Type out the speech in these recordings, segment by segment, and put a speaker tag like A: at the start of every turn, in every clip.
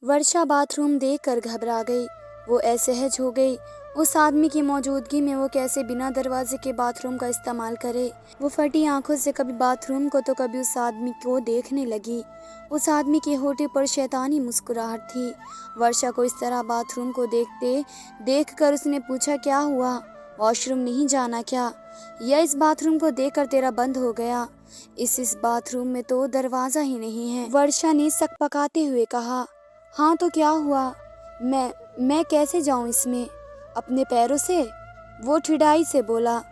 A: वर्षा bathroom देखकर घबरा गई। वो असहज हो गई। उस आदमी की मौजूदगी में वो कैसे बिना दरवाजे के बाथरूम का इस्तेमाल करे। वो फटी आंखों से कभी बाथरूम को तो कभी उस आदमी को देखने लगी। उस आदमी के होठे पर शैतानी मुस्कुराहट थी। वर्षा को इस तरह बाथरूम को देखकर उसने पूछा, क्या हुआ? वॉशरूम नहीं जाना क्या? या इस बाथरूम को देखकर तेरा बंद हो गया? इस बाथरूम में तो दरवाजा ही नहीं है। वर्षा ने सकपकाते हुए कहा, हाँ तो क्या हुआ? मैं कैसे जाऊं इसमें? अपने पैरों से? वो ठिठाई से बोला।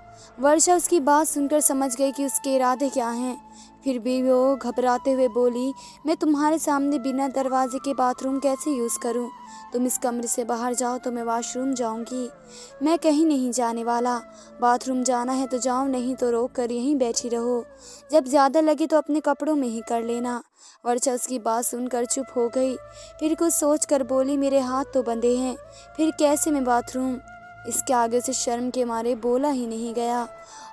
A: वर्षा उसकी बात सुनकर समझ गई कि उसके इरादे क्या हैं। फिर भी वो घबराते हुए बोली, मैं तुम्हारे सामने बिना दरवाजे के बाथरूम कैसे यूज़ करूं? तुम इस कमरे से बाहर जाओ तो मैं वॉशरूम जाऊंगी। मैं कहीं नहीं जाने वाला। बाथरूम जाना है तो जाओ, नहीं तो रोक कर यहीं बैठी रहो। जब ज़्यादा लगे तो अपने कपड़ों में ही कर लेना। वर्षा उसकी बात सुनकर चुप हो गई। फिर कुछ सोचकर बोली, मेरे हाथ तो बंधे हैं, फिर कैसे मैं बाथरूम? इसके आगे से शर्म के मारे बोला ही नहीं गया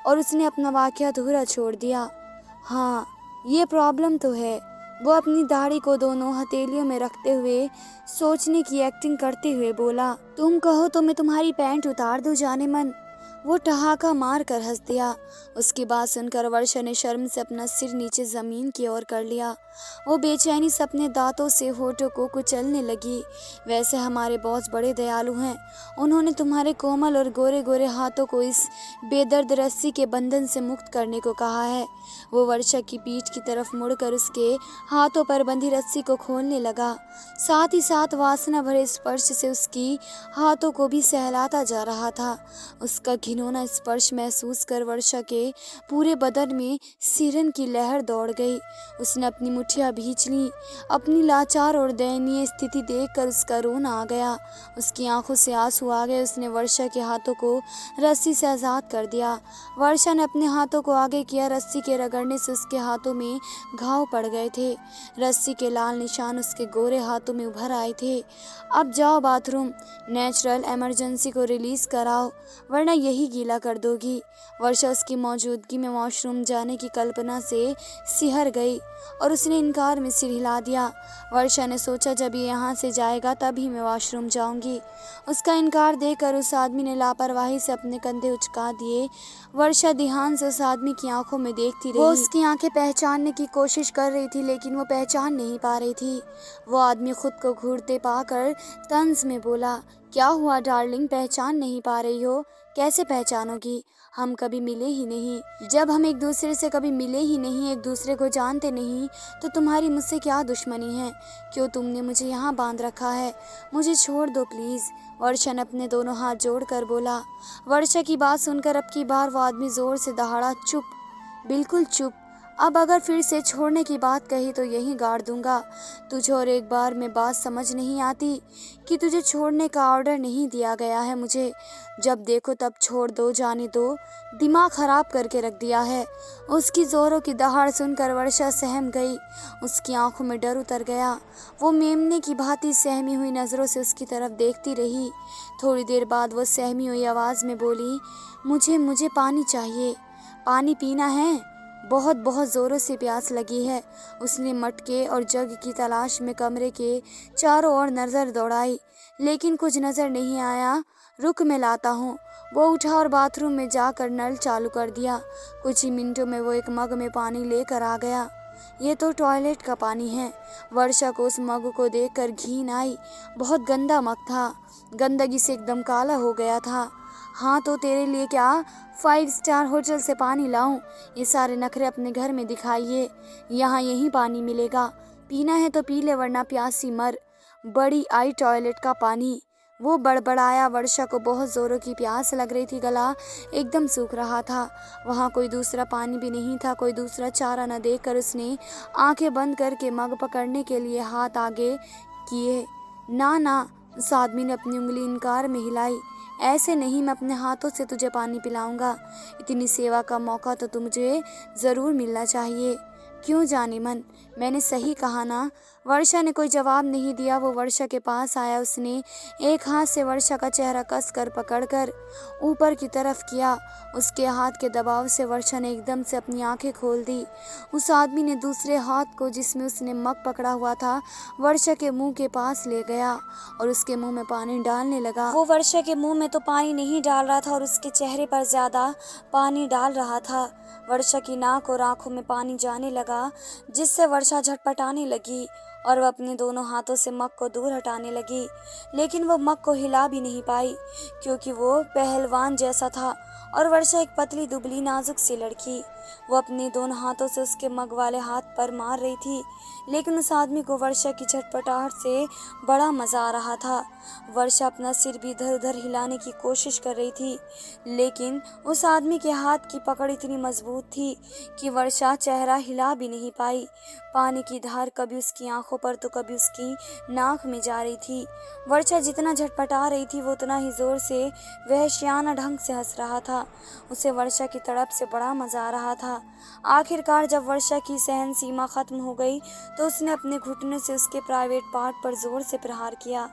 A: और उसने अपना वाकया अधूरा छोड़ दिया। हाँ, ये प्रॉब्लम तो है। वो अपनी दाढ़ी को दोनों हथेलियों में रखते हुए सोचने की एक्टिंग करते हुए बोला, तुम कहो तो मैं तुम्हारी पैंट उतार दूं जाने मन। वो ठहाका मार कर हंस दिया। उसकी बात सुनकर वर्षा ने शर्म से अपना सिर नीचे जमीन की ओर कर लिया। वो बेचैनी से अपने दांतों से होठों को कुचलने लगी। वैसे हमारे बॉस बड़े दयालु हैं। उन्होंने तुम्हारे कोमल और गोरे गोरे हाथों को इस बेदर्द रस्सी के बंधन से मुक्त करने को कहा है। वो वर्षा की पीठ की तरफ मुड़कर उसके हाथों पर बंधी रस्सी को खोलने लगा। साथ ही साथ वासना भरे स्पर्श से उसकी हाथों को भी सहलाता जा रहा था। उसका घिनौना स्पर्श महसूस कर वर्षा के पूरे बदन में सिरन की लहर दौड़ गई। उसने अपनी मुट्ठियां भींच लीं। अपनी लाचार और दयनीय स्थिति देखकर उसका रोना आ गया। उसकी आंखों से आंसू आ गए। उसने वर्षा के हाथों को रस्सी से आज़ाद कर दिया। वर्षा ने अपने हाथों को आगे किया। रस्सी के रगड़ने से उसके हाथों में घाव पड़ गए थे। रस्सी के लाल निशान उसके गोरे हाथों में उभर आए थे। अब जाओ बाथरूम, नेचुरल इमरजेंसी को रिलीज कराओ, वरना यही गीला कर दोगी। वर्षा उसकी मौजूदगी में वॉशरूम जाने की कल्पना से सिहर गई और उसने इनकार में सिर हिला दिया। वर्षा ने सोचा, जब ये यहाँ से जाएगा तभी मैं वॉशरूम जाऊंगी। उसका इनकार देखकर उस आदमी ने लापरवाही से अपने कंधे उचका दिए। वर्षा ध्यान से उस आदमी की आंखों में देखती रही। वो उसकी आंखें पहचानने की कोशिश कर रही थी, लेकिन वो पहचान नहीं पा रही थी। वो आदमी खुद को घूरते पाकर तंज में बोला, क्या हुआ डार्लिंग, पहचान नहीं पा रही हो? कैसे पहचानोगी? हम कभी मिले ही नहीं। जब हम एक दूसरे से कभी मिले ही नहीं, एक दूसरे को जानते नहीं, तो तुम्हारी मुझसे क्या दुश्मनी है? क्यों तुमने मुझे यहाँ बांध रखा है? मुझे छोड़ दो प्लीज़। वर्षा ने अपने दोनों हाथ जोड़कर बोला। वर्षा की बात सुनकर अब की बार वो आदमी जोर से दहाड़ा, चुप, बिल्कुल चुप। अब अगर फिर से छोड़ने की बात कही तो यहीं गाड़ दूंगा तुझे। और एक बार में बात समझ नहीं आती कि तुझे छोड़ने का ऑर्डर नहीं दिया गया है मुझे। जब देखो तब छोड़ दो, जाने दो, दिमाग खराब करके रख दिया है। उसकी जोरों की दहाड़ सुनकर वर्षा सहम गई। उसकी आंखों में डर उतर गया। वो मेमने की भांति सहमी हुई नज़रों से उसकी तरफ देखती रही। थोड़ी देर बाद वो सहमी हुई आवाज़ में बोली, मुझे मुझे पानी चाहिए। पानी पीना है? बहुत बहुत ज़ोरों से प्यास लगी है। उसने मटके और जग की तलाश में कमरे के चारों ओर नज़र दौड़ाई, लेकिन कुछ नज़र नहीं आया। रुक, मैं लाता हूँ। वो उठा और बाथरूम में जाकर नल चालू कर दिया। कुछ ही मिनटों में वो एक मग में पानी लेकर आ गया। ये तो टॉयलेट का पानी है। वर्षा को उस मग को देखकर घिन आई। बहुत गंदा मग था, गंदगी से एकदम काला हो गया था। हाँ तो तेरे लिए क्या 5 स्टार होटल से पानी लाऊं? ये सारे नखरे अपने घर में दिखाइए। यहाँ यही पानी मिलेगा। पीना है तो पी ले, वरना प्यासी मर। बड़ी आई टॉयलेट का पानी। वो बड़बड़ाया। वर्षा को बहुत ज़ोरों की प्यास लग रही थी। गला एकदम सूख रहा था। वहाँ कोई दूसरा पानी भी नहीं था। कोई दूसरा चारा न देखकर उसने आंखें बंद करके मग पकड़ने के लिए हाथ आगे किए। ना ना, उस आदमी ने अपनी उंगली इनकार में हिलाई। ऐसे नहीं, मैं अपने हाथों से तुझे पानी पिलाऊंगा। इतनी सेवा का मौका तो तुझे ज़रूर मिलना चाहिए। क्यों जाने मन, मैंने सही कहा ना? वर्षा ने कोई जवाब नहीं दिया। वो वर्षा के पास आया। उसने एक हाथ से वर्षा का चेहरा कस कर पकड़कर ऊपर की तरफ किया। उसके हाथ के दबाव से वर्षा ने एकदम से अपनी आंखें खोल दी। उस आदमी ने दूसरे हाथ को, जिसमें उसने मग पकड़ा हुआ था, वर्षा के मुंह के पास ले गया और उसके मुंह में पानी डालने लगा। वो वर्षा के मुंह में तो पानी नहीं डाल रहा था और उसके चेहरे पर ज्यादा पानी डाल रहा था। वर्षा की नाक और आंखों में पानी जाने लगा, जिससे वर्षा झटपटाने लगी और वह अपने दोनों हाथों से मग को दूर हटाने लगी। लेकिन वो मग को हिला भी नहीं पाई, क्योंकि वो पहलवान जैसा था और वर्षा एक पतली दुबली नाजुक सी लड़की। वो अपने दोनों हाथों से उसके मग वाले हाथ पर मार रही थी, लेकिन उस आदमी को वर्षा की झटपटाहट से बड़ा मजा आ रहा था। वर्षा अपना सिर भी इधर उधर हिलाने की कोशिश कर रही थी, लेकिन उस आदमी के हाथ की पकड़ इतनी मजबूत थी कि वर्षा चेहरा हिला भी नहीं पाई। पानी की धार कभी उसकी आंखों पर तो कभी उसकी नाक में जा रही थी। वर्षा जितना झटपटा रही थी, वो उतना ही जोर से वहशियाना ढंग से हंस रहा था। उसे वर्षा की तड़प से बड़ा मजा आ रहा था। आखिरकार जब वर्षा की सहन सीमा खत्म हो गई, तो उसने अपने घुटने से उसके प्राइवेट पार्ट पर जोर से प्रहार किया।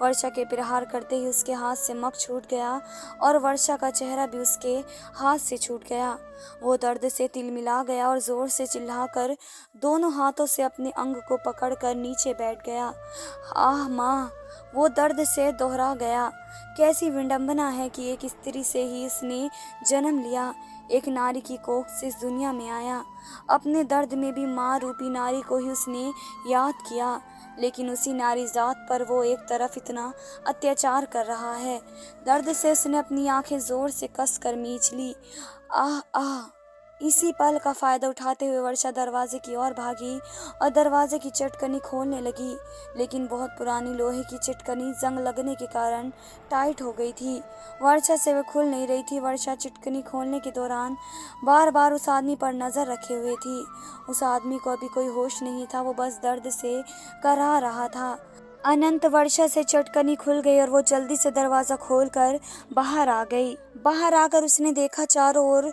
A: वर्षा के प्रहार करते ही उसके हाथ से मग छूट गया और वर्षा का चेहरा भी उसके हाथ से छूट गया। वो दर्द से तिलमिला गया और जोर से चिल्लाकर दोनों हाथों से अपने अंग को पकड़कर नीचे बैठ गया। आह माँ! वो दर्द से दोहरा गया। कैसी विडंबना है कि एक स्त्री से ही उसने जन्म लिया, एक नारी की कोख से इस दुनिया में आया। अपने दर्द में भी माँ रूपी नारी को ही उसने याद किया, लेकिन उसी नारी जात पर वो एक तरफ इतना अत्याचार कर रहा है। दर्द से उसने अपनी आंखें जोर से कस कर मींच ली। आह आह! इसी पल का फायदा उठाते हुए वर्षा दरवाजे की ओर भागी और दरवाजे की चटकनी खोलने लगी, लेकिन बहुत पुरानी लोहे की चटकनी जंग लगने के कारण टाइट हो गई थी। वर्षा से वह खुल नहीं रही थी। वर्षा चटकनी खोलने के दौरान बार बार उस आदमी पर नजर रखे हुए थी। उस आदमी को अभी कोई होश नहीं था, वो बस दर्द से कराह रहा था। अनंत वर्षा से चटकनी खुल गई और वो जल्दी से दरवाजा खोलकर बाहर आ गई। बाहर आकर उसने देखा चारों ओर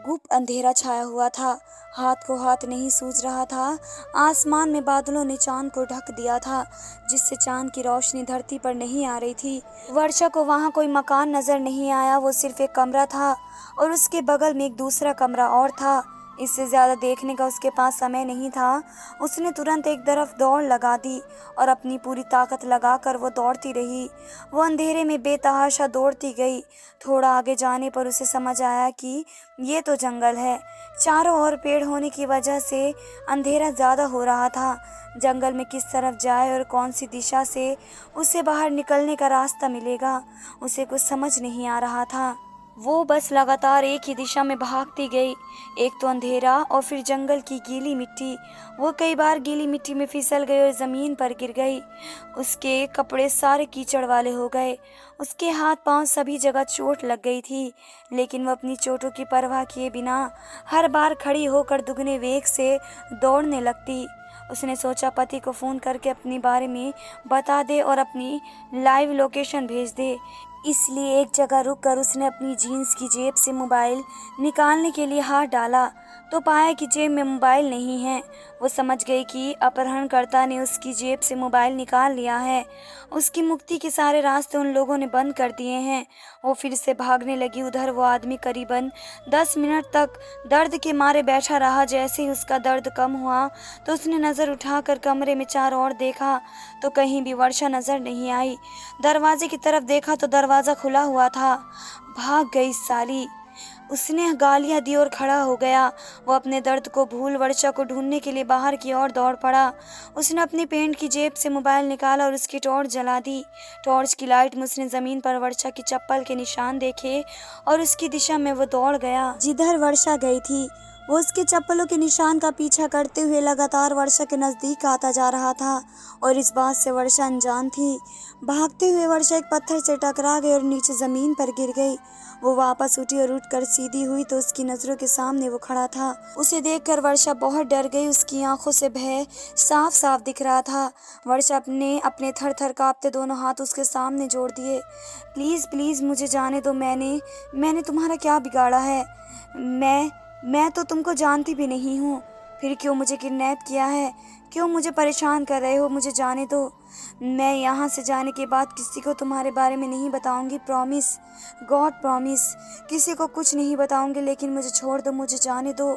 A: गुप्त अंधेरा छाया हुआ था। हाथ को हाथ नहीं सूझ रहा था। आसमान में बादलों ने चांद को ढक दिया था, जिससे चांद की रोशनी धरती पर नहीं आ रही थी। वर्षा को वहाँ कोई मकान नजर नहीं आया। वो सिर्फ एक कमरा था और उसके बगल में एक दूसरा कमरा और था। इससे ज्यादा देखने का उसके पास समय नहीं था। उसने तुरंत एक तरफ दौड़ लगा दी और अपनी पूरी ताकत लगाकर वो दौड़ती रही। वो अंधेरे में बेतहाशा दौड़ती गई। थोड़ा आगे जाने पर उसे समझ आया कि ये तो जंगल है। चारों ओर पेड़ होने की वजह से अंधेरा ज्यादा हो रहा था। जंगल में किस तरफ जाए और कौन सी दिशा से उसे बाहर निकलने का रास्ता मिलेगा, उसे कुछ समझ नहीं आ रहा था। वो बस लगातार एक ही दिशा में भागती गई। एक तो अंधेरा और फिर जंगल की गीली मिट्टी। वो कई बार गीली मिट्टी में फिसल गई और जमीन पर गिर गई। उसके कपड़े सारे कीचड़ वाले हो गए। उसके हाथ पांव सभी जगह चोट लग गई थी, लेकिन वो अपनी चोटों की परवाह किए बिना हर बार खड़ी होकर दुगने वेग से दौड़ने लगती। उसने सोचा पति को फोन करके अपने बारे में बता दे और अपनी लाइव लोकेशन भेज दे। इसलिए एक जगह रुककर उसने अपनी जीन्स की जेब से मोबाइल निकालने के लिए हाथ डाला, तो पाया कि जेब में मोबाइल नहीं है। वो समझ गई कि अपहरणकर्ता ने उसकी जेब से मोबाइल निकाल लिया है। उसकी मुक्ति के सारे रास्ते उन लोगों ने बंद कर दिए हैं। वो फिर से भागने लगी। उधर वो आदमी करीबन 10 मिनट तक दर्द के मारे बैठा रहा। जैसे ही उसका दर्द कम हुआ तो उसने नज़र उठाकर कमरे में चारों ओर देखा, तो कहीं भी वर्षा नजर नहीं आई। दरवाजे की तरफ देखा तो दरवाजा खुला हुआ था। भाग गई साली, उसने गालियां दी और खड़ा हो गया। वो अपने दर्द को भूल वर्षा को ढूंढने के लिए बाहर की ओर दौड़ पड़ा। उसने अपनी पैंट की जेब से मोबाइल निकाला और उसकी टॉर्च जला दी। टॉर्च की लाइट में उसने जमीन पर वर्षा की चप्पल के निशान देखे और उसकी दिशा में वो दौड़ गया जिधर वर्षा गई थी। वो उसके चप्पलों के निशान का पीछा करते हुए लगातार वर्षा के नजदीक आता जा रहा था और इस बात से वर्षा अनजान थी। भागते हुए वर्षा एक पत्थर से टकरा गई और नीचे जमीन पर गिर गई। वो वापस उठी और उठकर सीधी हुई तो उसकी नजरों के सामने वो खड़ा था। उसे देखकर वर्षा बहुत डर गई। उसकी आंखों से भय साफ साफ दिख रहा था। वर्षा अपने थर थर कांपते दोनों हाथ उसके सामने जोड़ दिए। प्लीज प्लीज मुझे जाने दो। मैंने तुम्हारा क्या बिगाड़ा है? मैं तो तुमको जानती भी नहीं हूँ। फिर क्यों मुझे किडनैप किया है? क्यों मुझे परेशान कर रहे हो? मुझे जाने दो। मैं यहाँ से जाने के बाद किसी को तुम्हारे बारे में नहीं बताऊंगी, प्रॉमिस, गॉड प्रॉमिस। किसी को कुछ नहीं बताऊंगी, लेकिन मुझे छोड़ दो, मुझे जाने दो।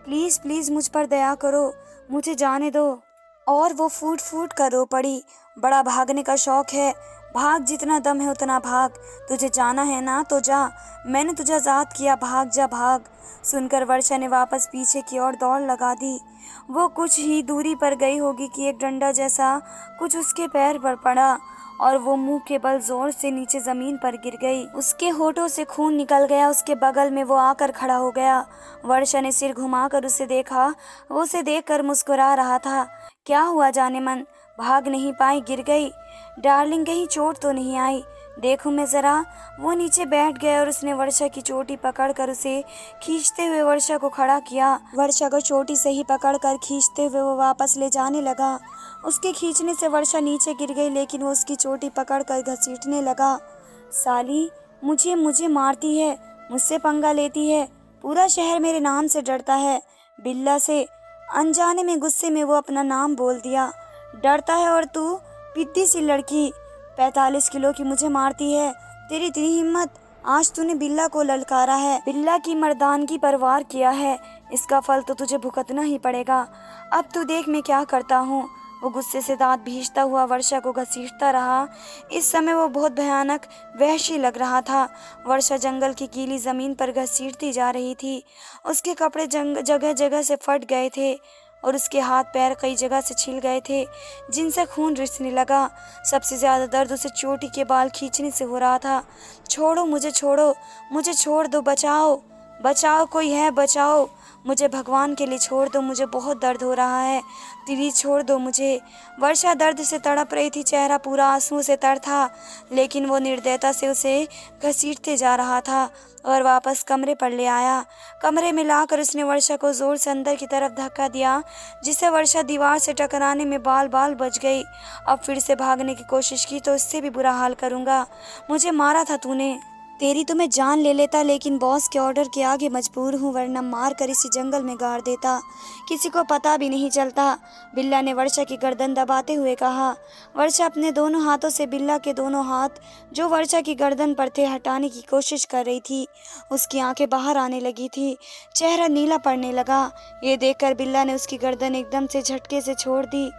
A: प्लीज़ प्लीज़ मुझ पर दया करो, मुझे जाने दो। और वो फूट फूट कर रो पड़ी। बड़ा भागने का शौक है, भाग, जितना दम है उतना भाग। तुझे जाना है ना तो जा, मैंने तुझे आज़ाद किया, भाग जा भाग। सुनकर वर्षा ने वापस पीछे की ओर दौड़ लगा दी। वो कुछ ही दूरी पर गई होगी कि एक डंडा जैसा कुछ उसके पैर पर पड़ा और वो मुंह के बल जोर से नीचे जमीन पर गिर गई। उसके होठों से खून निकल गया। उसके बगल में वो आकर खड़ा हो गया। वर्षा ने सिर घुमाकर उसे देखा। वो उसे देखकर मुस्कुरा रहा था। क्या हुआ जाने मन? भाग नहीं पाई, गिर गई? डार्लिंग, कहीं चोट तो नहीं आई? देखूं मैं जरा। वो नीचे बैठ गया और उसने वर्षा की चोटी पकड़कर उसे खींचते हुए वर्षा को खड़ा किया। वर्षा को चोटी से ही पकड़कर खींचते हुए वो वापस ले जाने लगा। उसके खींचने से वर्षा नीचे गिर गई, लेकिन वो उसकी चोटी पकड़कर घसीटने लगा। साली, मुझे मुझे मारती है, मुझसे पंगा लेती है। पूरा शहर मेरे नाम से डरता है, बिल्ला से। अनजाने में गुस्से में वो अपना नाम बोल दिया। डरता है और तू पिद्दी सी लड़की 45 किलो की मुझे मारती है। तेरी इतनी हिम्मत! आज तूने बिल्ला को ललकारा है, बिल्ला की मर्दानगी पर वार किया है। इसका फल तो तुझे भुगतना ही पड़ेगा। अब तू देख मैं क्या करता हूँ। वो गुस्से से दांत भींचता हुआ वर्षा को घसीटता रहा। इस समय वो बहुत भयानक, वहशी लग रहा था। वर्षा जंगल की गीली जमीन पर घसीटती जा रही थी। उसके कपड़े जगह जगह से फट गए थे और उसके हाथ पैर कई जगह से छिल गए थे, जिनसे खून रिसने लगा। सबसे ज्यादा दर्द उसे चोटी के बाल खींचने से हो रहा था। छोड़ो मुझे, छोड़ो मुझे, छोड़ दो, बचाओ बचाओ, कोई है, बचाओ मुझे, भगवान के लिए छोड़ दो, मुझे बहुत दर्द हो रहा है, प्लीज छोड़ दो मुझे। वर्षा दर्द से तड़प रही थी, चेहरा पूरा आंसुओं से तर था, लेकिन वो निर्दयता से उसे घसीटते जा रहा था और वापस कमरे पर ले आया। कमरे में लाकर उसने वर्षा को जोर से अंदर की तरफ धक्का दिया, जिससे वर्षा दीवार से टकराने में बाल बाल बच गई। अब फिर से भागने की कोशिश की तो इससे भी बुरा हाल करूँगा। मुझे मारा था तूने, तेरी तो मैं जान ले लेता, लेकिन बॉस के ऑर्डर के आगे मजबूर हूँ, वरना मार कर इसी जंगल में गाड़ देता, किसी को पता भी नहीं चलता। बिल्ला ने वर्षा की गर्दन दबाते हुए कहा। वर्षा अपने दोनों हाथों से बिल्ला के दोनों हाथ जो वर्षा की गर्दन पर थे हटाने की कोशिश कर रही थी। उसकी आंखें बाहर आने लगी थी, चेहरा नीला पड़ने लगा। ये देखकर बिल्ला ने उसकी गर्दन एकदम से झटके से छोड़ दी।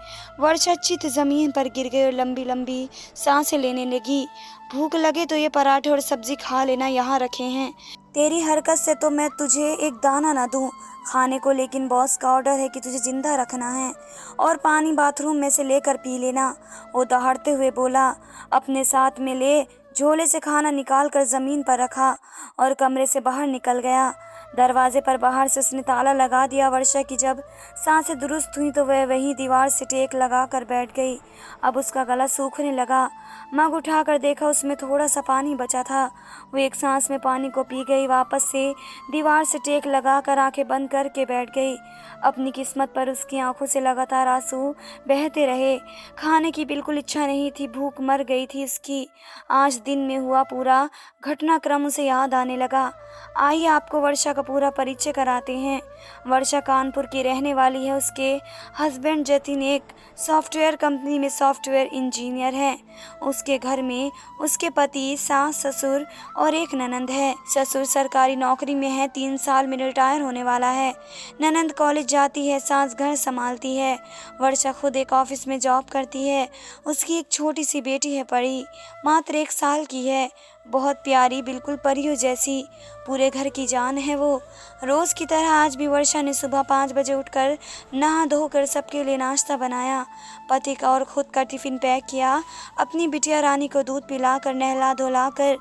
A: वर्षा चित जमीन पर गिर गई और लंबी लंबी सांसें लेने लगी। भूख लगे तो ये पराठे और सब्जी खा लेना, यहाँ रखे हैं। तेरी हरकत से तो मैं तुझे एक दाना ना दूं खाने को, लेकिन बॉस का ऑर्डर है कि तुझे जिंदा रखना है और पानी बाथरूम में से लेकर पी लेना। वो दहाड़ते हुए बोला। अपने साथ में ले झोले से खाना निकाल कर जमीन पर रखा और कमरे से बाहर निकल गया। दरवाजे पर बाहर से उसने ताला लगा दिया। वर्षा की जब सांसें दुरुस्त हुई तो वह वहीं दीवार से टेक लगा कर बैठ गई। अब उसका गला सूखने लगा। मग उठाकर देखा, उसमें थोड़ा सा पानी बचा था। वो एक सांस में पानी को पी गई, वापस से दीवार से टेक लगा कर आंखें बंद करके बैठ गई। अपनी किस्मत पर उसकी आंखों से लगातार आंसू बहते रहे। खाने की बिल्कुल इच्छा नहीं थी, भूख मर गई थी उसकी। आज दिन में हुआ पूरा घटनाक्रम उसे याद आने लगा। आइए आपको वर्षा का पूरा परिचय कराते हैं। वर्षा कानपुर की रहने वाली है। उसके हस्बैंड जतिन एक सॉफ्टवेयर कंपनी में सॉफ्टवेयर इंजीनियर हैं। उसके घर में उसके पति, सास, ससुर और एक ननंद है। ससुर सरकारी नौकरी में है, 3 साल में रिटायर होने वाला है। ननंद कॉलेज जाती है, सास घर संभालती है। वर्षा खुद एक ऑफिस में जॉब करती है। उसकी एक छोटी सी बेटी है, परी, मात्र 1 साल की है। बहुत प्यारी, बिल्कुल परियों जैसी, पूरे घर की जान है वो। रोज की तरह आज भी वर्षा ने सुबह 5 बजे उठकर नहा धोकर सबके लिए नाश्ता बनाया, पति का और खुद का टिफिन पैक किया, अपनी बिटिया रानी को दूध पिलाकर नहला धुला कर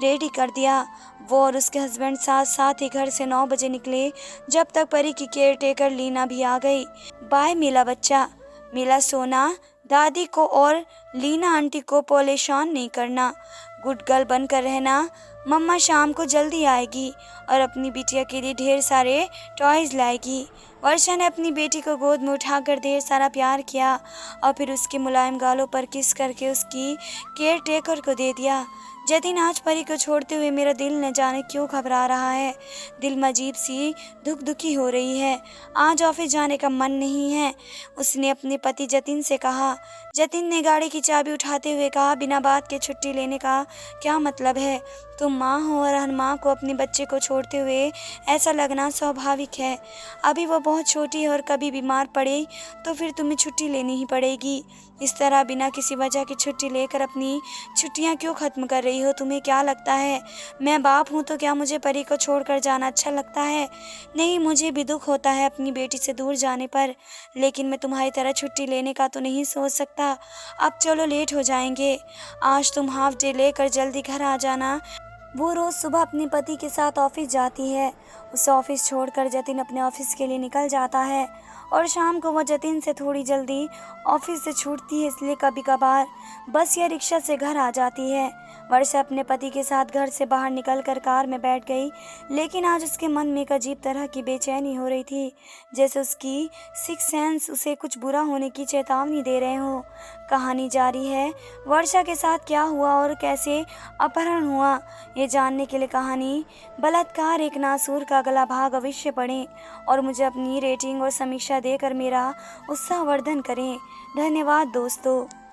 A: रेडी कर दिया। वो और उसके हस्बैंड साथ ही घर से 9 बजे निकले, जब तक परी की केयर टेकर लीना भी आ गई। बाय मीला बच्चा, मीला सोना, दादी को और लीना आंटी को परेशान नहीं करना, गुड गर्ल बनकर रहना। मम्मा शाम को जल्दी आएगी और अपनी बिटिया के लिए ढेर सारे टॉयज लाएगी। वर्षा ने अपनी बेटी को गोद में उठाकर ढेर सारा प्यार किया और फिर उसके मुलायम गालों पर किस करके उसकी केयर टेकर को दे दिया। जतिन, आज परी को छोड़ते हुए मेरा दिल न जाने क्यों घबरा रहा है। दिल में अजीब सी दुखी हो रही है। आज ऑफिस जाने का मन नहीं है, उसने अपने पति जतिन से कहा। जतिन ने गाड़ी की चाबी उठाते हुए कहा, बिना बात के छुट्टी लेने का क्या मतलब है? तुम माँ हो और हर माँ को अपने बच्चे को छोड़ते हुए ऐसा लगना स्वाभाविक है। अभी वो बहुत छोटी है और कभी बीमार पड़े तो फिर तुम्हें छुट्टी लेनी ही पड़ेगी। इस तरह बिना किसी वजह की छुट्टी लेकर अपनी छुट्टियां क्यों ख़त्म कर रही हो? तुम्हें क्या लगता है मैं बाप हूँ तो क्या मुझे परी को छोड़कर जाना अच्छा लगता है? नहीं, मुझे भी दुख होता है अपनी बेटी से दूर जाने पर, लेकिन मैं तुम्हारी तरह छुट्टी लेने का तो नहीं सोच सकता। अब चलो, लेट हो जाएंगे। आज तुम हाफ डे लेकर जल्दी घर आ जाना। वो रोज़ सुबह अपने पति के साथ ऑफिस जाती है। उसे ऑफिस छोड़कर जतिन अपने ऑफिस के लिए निकल जाता है और शाम को वह जतिन से थोड़ी जल्दी ऑफिस से छूटती है, इसलिए कभी कभार बस या रिक्शा से घर आ जाती है। वर्षा अपने पति के साथ घर से बाहर निकलकर कार में बैठ गई, लेकिन आज उसके मन में एक अजीब तरह की बेचैनी हो रही थी, जैसे उसकी सिक्स सेंस उसे कुछ बुरा होने की चेतावनी दे रहे हो। कहानी जारी है। वर्षा के साथ क्या हुआ और कैसे अपहरण हुआ, ये जानने के लिए कहानी बलात्कार एक नासूर का अगला भाग अवश्य पढ़ें और मुझे अपनी रेटिंग और समीक्षा देकर मेरा उत्साहवर्धन करें। धन्यवाद दोस्तों।